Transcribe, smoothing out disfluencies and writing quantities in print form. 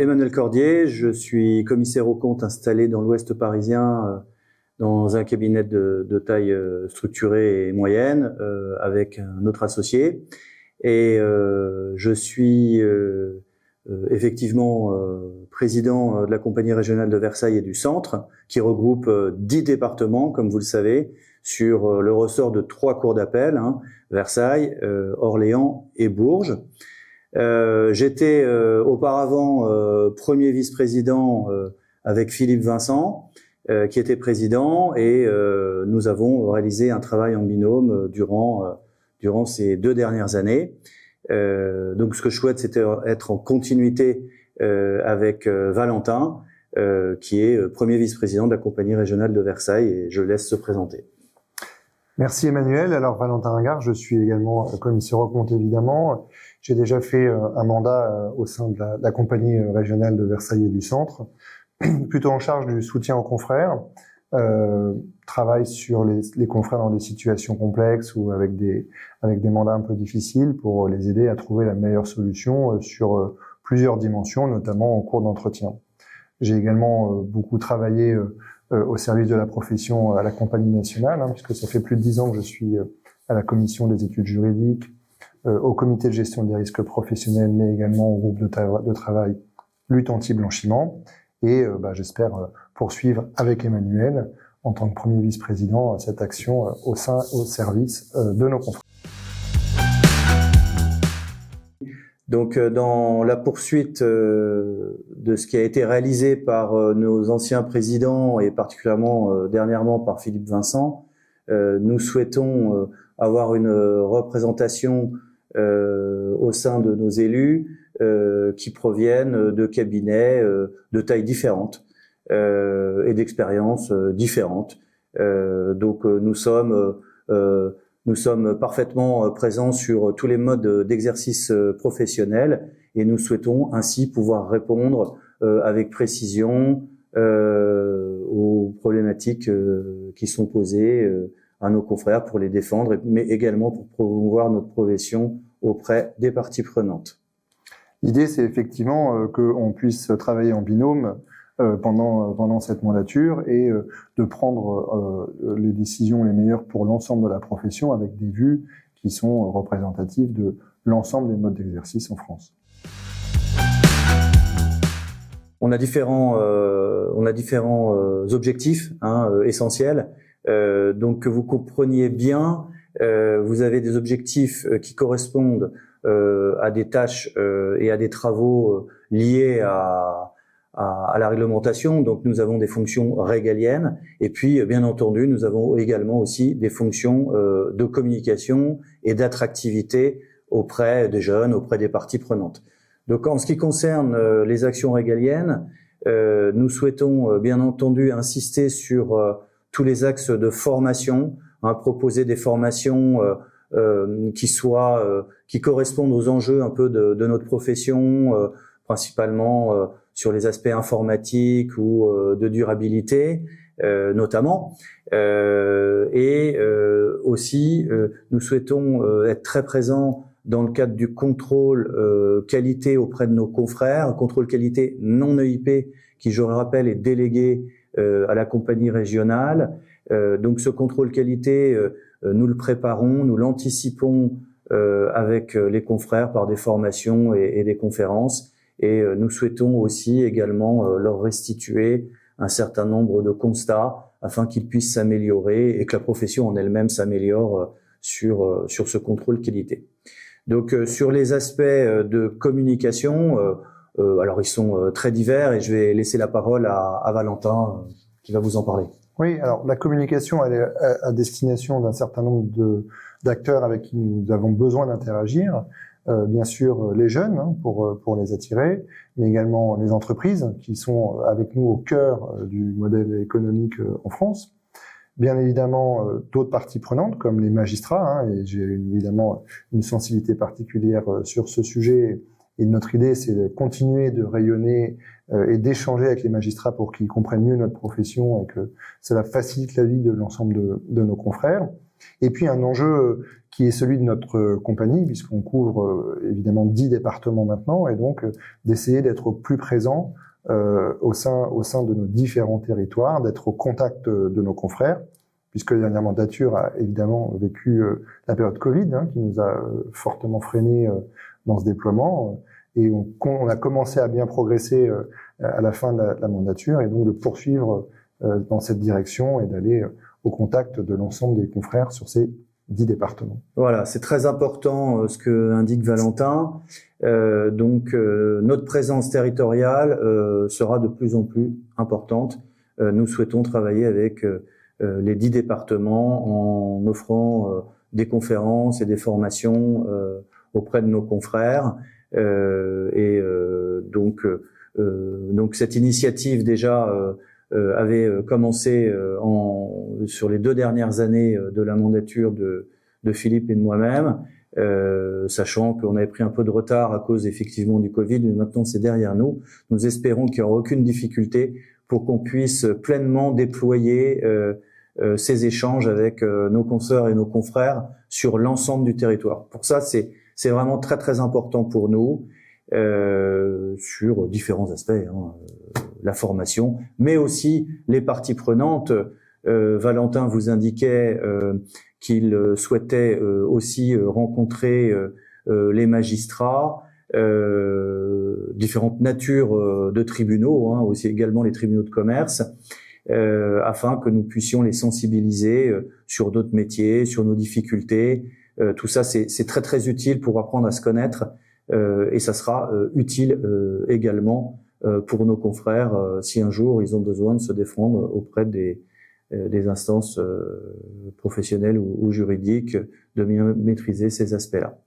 Emmanuel Cordier, je suis commissaire aux comptes installé dans l'Ouest parisien dans un cabinet de taille structurée et moyenne avec un autre associé. Et je suis effectivement président de la compagnie régionale de Versailles et du Centre, qui regroupe 10 départements, comme vous le savez, sur le ressort de 3 cours d'appel, Versailles, Orléans et Bourges. J'étais auparavant premier vice-président avec Philippe Vincent, qui était président, et nous avons réalisé un travail en binôme durant ces 2 dernières années. Donc ce que je souhaite, c'était être en continuité avec Valentin, qui est premier vice-président de la compagnie régionale de Versailles, et je laisse se présenter. Merci Emmanuel. Alors Valentin Ringard, je suis également commissaire aux comptes évidemment. J'ai déjà fait un mandat au sein de la compagnie régionale de Versailles et du Centre, plutôt en charge du soutien aux confrères, travaille sur les confrères dans des situations complexes ou avec des mandats un peu difficiles pour les aider à trouver la meilleure solution sur plusieurs dimensions, notamment en cours d'entretien. J'ai également beaucoup travaillé au service de la profession à la compagnie nationale, puisque ça fait plus de 10 ans que je suis à la commission des études juridiques, au comité de gestion des risques professionnels, mais également au groupe de travail lutte anti-blanchiment. Et j'espère poursuivre avec Emmanuel, en tant que premier vice-président, cette action au service de nos confrères. Donc, dans la poursuite de ce qui a été réalisé par nos anciens présidents et particulièrement dernièrement par Philippe Vincent, nous souhaitons avoir une représentation au sein de nos élus qui proviennent de cabinets de tailles différentes et d'expériences différentes. Donc, nous sommes parfaitement présents sur tous les modes d'exercice professionnel, et nous souhaitons ainsi pouvoir répondre avec précision aux problématiques qui sont posées à nos confrères pour les défendre, mais également pour promouvoir notre profession auprès des parties prenantes. L'idée, c'est effectivement qu'on puisse travailler en binôme pendant cette mandature et de prendre les décisions les meilleures pour l'ensemble de la profession avec des vues qui sont représentatives de l'ensemble des modes d'exercice en France. On a différents objectifs essentiels. Donc que vous compreniez bien, vous avez des objectifs qui correspondent à des tâches et à des travaux liés à la réglementation. Donc nous avons des fonctions régaliennes, et puis bien entendu nous avons également aussi des fonctions de communication et d'attractivité auprès des jeunes, auprès des parties prenantes. Donc en ce qui concerne les actions régaliennes, nous souhaitons bien entendu insister sur tous les axes de formation, proposer des formations qui correspondent aux enjeux un peu de notre profession, principalement sur les aspects informatiques ou de durabilité notamment. Et aussi, nous souhaitons être très présents dans le cadre du contrôle qualité auprès de nos confrères, contrôle qualité non EIP, qui, je le rappelle, est délégué à la compagnie régionale. Donc ce contrôle qualité, nous le préparons, nous l'anticipons avec les confrères par des formations et des conférences. Et nous souhaitons aussi également leur restituer un certain nombre de constats afin qu'ils puissent s'améliorer et que la profession en elle-même s'améliore sur ce contrôle qualité. Donc sur les aspects de communication, alors ils sont très divers, et je vais laisser la parole à Valentin qui va vous en parler. Oui, alors la communication, elle est à destination d'un certain nombre d'acteurs avec qui nous avons besoin d'interagir. Bien sûr les jeunes pour les attirer, mais également les entreprises qui sont avec nous au cœur du modèle économique en France. Bien évidemment d'autres parties prenantes comme les magistrats, et j'ai évidemment une sensibilité particulière sur ce sujet. Et notre idée, c'est de continuer de rayonner et d'échanger avec les magistrats pour qu'ils comprennent mieux notre profession et que cela facilite la vie de l'ensemble de nos confrères. Et puis un enjeu qui est celui de notre compagnie, puisqu'on couvre évidemment 10 départements maintenant, et donc d'essayer d'être plus présent au sein de nos différents territoires, d'être au contact de nos confrères, puisque la dernière mandature a évidemment vécu la période Covid, qui nous a fortement freiné dans ce déploiement, et on a commencé à bien progresser à la fin de la mandature, et donc de poursuivre dans cette direction et d'aller au contact de l'ensemble des confrères sur ces 10 départements. Voilà, c'est très important ce que indique Valentin. Notre présence territoriale sera de plus en plus importante. Nous souhaitons travailler avec les 10 départements en offrant des conférences et des formations auprès de nos confrères. Donc cette initiative déjà avait commencé sur les 2 dernières années de la mandature de Philippe et de moi-même, sachant qu'on avait pris un peu de retard à cause effectivement du Covid, mais maintenant c'est derrière nous. Nous espérons qu'il n'y aura aucune difficulté pour qu'on puisse pleinement déployer ces échanges avec nos consoeurs et nos confrères sur l'ensemble du territoire. Pour ça, c'est vraiment très très important pour nous sur différents aspects. La formation, mais aussi les parties prenantes. Valentin vous indiquait qu'il souhaitait aussi rencontrer les magistrats, différentes natures de tribunaux, aussi également les tribunaux de commerce, afin que nous puissions les sensibiliser sur d'autres métiers, sur nos difficultés. Tout ça, c'est très très utile pour apprendre à se connaître, et ça sera utile également pour nos confrères si un jour ils ont besoin de se défendre auprès des instances professionnelles ou juridiques, de bien maîtriser ces aspects-là.